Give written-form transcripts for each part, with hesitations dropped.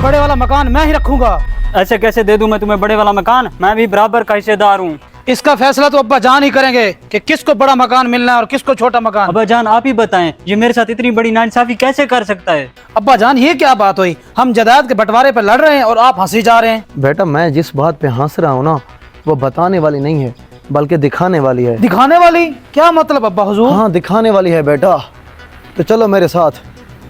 बड़े वाला मकान मैं ही रखूंगा। ऐसे कैसे दे दूं मैं तुम्हें बड़े वाला मकान? मैं भी बराबर का हिस्सेदार हूँ। इसका फैसला तो अब्बा जान ही करेंगे कि किसको बड़ा मकान मिलना है और किसको छोटा मकान। अब्बा जान आप ही बताएं, ये मेरे साथ इतनी बड़ी नाइंसाफी कैसे कर सकता है? अब्बा जान ये क्या बात हुई? हम जायदाद के बंटवारे पर लड़ रहे हैं और आप हंसी जा रहे हैं। बेटा मैं जिस बात पे हंस रहा हूँ ना, वो बताने वाली नहीं है बल्कि दिखाने वाली है। दिखाने वाली? क्या मतलब अब्बा हुजूर? हाँ दिखाने वाली है बेटा। तो चलो मेरे साथ,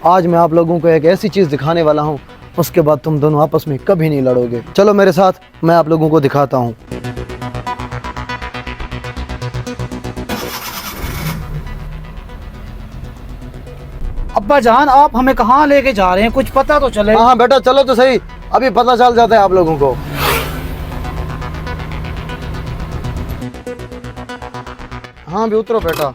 आज मैं आप लोगों को एक ऐसी चीज़ दिखाने वाला हूँ, उसके बाद तुम दोनों आपस में कभी नहीं लड़ोगे। चलो मेरे साथ, मैं आप लोगों को दिखाता हूँ। अब्बा जान आप हमें कहाँ लेके जा रहे हैं, कुछ पता तो चले। हाँ बेटा चलो तो सही, अभी पता चल जाता है आप लोगों को। हाँ भी उतरो बेटा।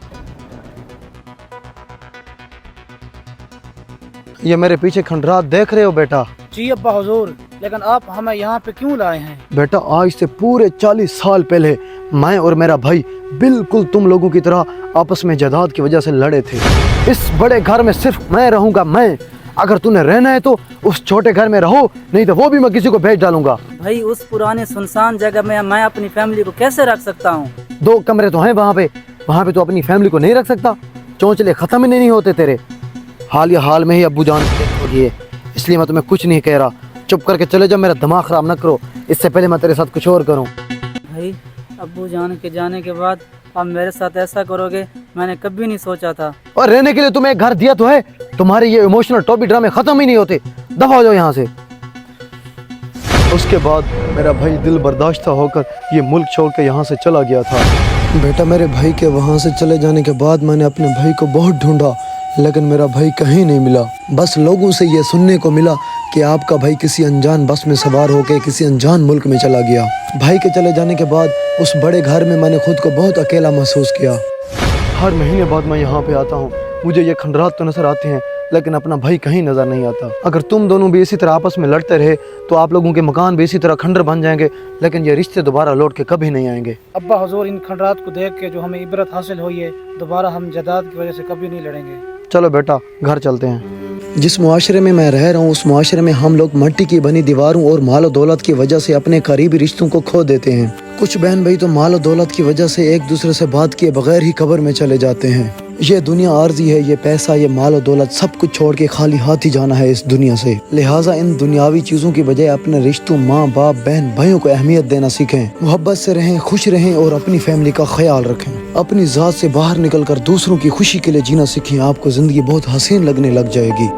ये मेरे पीछे खंडरात देख रहे हो बेटा? जी अब्बा हुजूर, लेकिन आप हमें यहाँ पे क्यों लाए हैं? बेटा आज से पूरे 40 साल पहले मैं और मेरा भाई बिल्कुल तुम लोगों की तरह आपस में जायदाद की वजह से लड़े थे। इस बड़े घर में सिर्फ मैं रहूंगा, मैं। अगर तूने रहना है तो उस छोटे घर में रहो, नहीं तो वो भी मैं किसी को भेज डालूंगा। भाई उस पुराने सुनसान जगह में मैं अपनी फैमिली को कैसे रख सकता हूँ? 2 कमरे तो हैं वहाँ पे तो अपनी फैमिली को नहीं रख सकता? चौंचले खत्म ही नहीं होते तेरे। हाल या हाल में ही अब्बू जान होगी है, इसलिए मैं तुम्हें कुछ नहीं कह रहा। चुप करके चले जाओ, मेरा दिमाग खराब न करो, इससे पहले मैं तेरे साथ कुछ और करूँ। भाई अब्बू जान के जाने के बाद आप मेरे साथ ऐसा करोगे मैंने कभी नहीं सोचा था। और रहने के लिए तुम्हें एक घर दिया तो है, तुम्हारे ये इमोशनल टॉपी ड्रामे खत्म ही नहीं होते। दफा हो जाओ यहाँ से। उसके बाद मेरा भाई दिल बर्दाश्त होकर ये मुल्क छोड़ के यहाँ से चला गया था। बेटा मेरे भाई के वहाँ से चले जाने के बाद मैंने अपने भाई को बहुत ढूंढा, लेकिन मेरा भाई कहीं नहीं मिला। बस लोगों से ये सुनने को मिला कि आपका भाई किसी अनजान बस में सवार होकर किसी अनजान मुल्क में चला गया। भाई के चले जाने के बाद उस बड़े घर में मैंने खुद को बहुत अकेला महसूस किया। हर महीने बाद मैं यहाँ पे आता हूँ, मुझे ये खंडरात तो नजर आते हैं, लेकिन अपना भाई कहीं नजर नहीं आता। अगर तुम दोनों भी इसी तरह आपस में लड़ते रहे तो आप लोगों के मकान भी इसी तरह खंडर बन जाएंगे, लेकिन ये रिश्ते दोबारा लौट के कभी नहीं आएंगे। अब्बा हुजूर इन खंडरात को देख के जो हमें इबरत हासिल हुई है, दोबारा हम जायदाद की वजह से कभी नहीं लड़ेंगे। चलो बेटा घर चलते हैं। जिस मुआशरे में मैं रह रहा हूँ उस मुआशरे में हम लोग मिट्टी की बनी दीवारों और मालो दौलत की वजह से अपने करीबी रिश्तों को खो देते हैं। कुछ बहन भाई तो मालो दौलत की वजह से एक दूसरे से बात किए बगैर ही कब्र में चले जाते हैं। ये दुनिया आर्जी है, ये पैसा, ये मालो दौलत सब कुछ छोड़ के खाली हाथ ही जाना है इस दुनिया से। लिहाजा इन दुनियावी चीजों की बजाय अपने रिश्तों, माँ बाप, बहन भाइयों को अहमियत देना सीखें। मोहब्बत से रहें, खुश रहें और अपनी फैमिली का ख्याल रखें। अपनी जात से बाहर निकल कर दूसरों की खुशी के लिए जीना सीखें, आपको जिंदगी बहुत हसीन लगने लग जाएगी।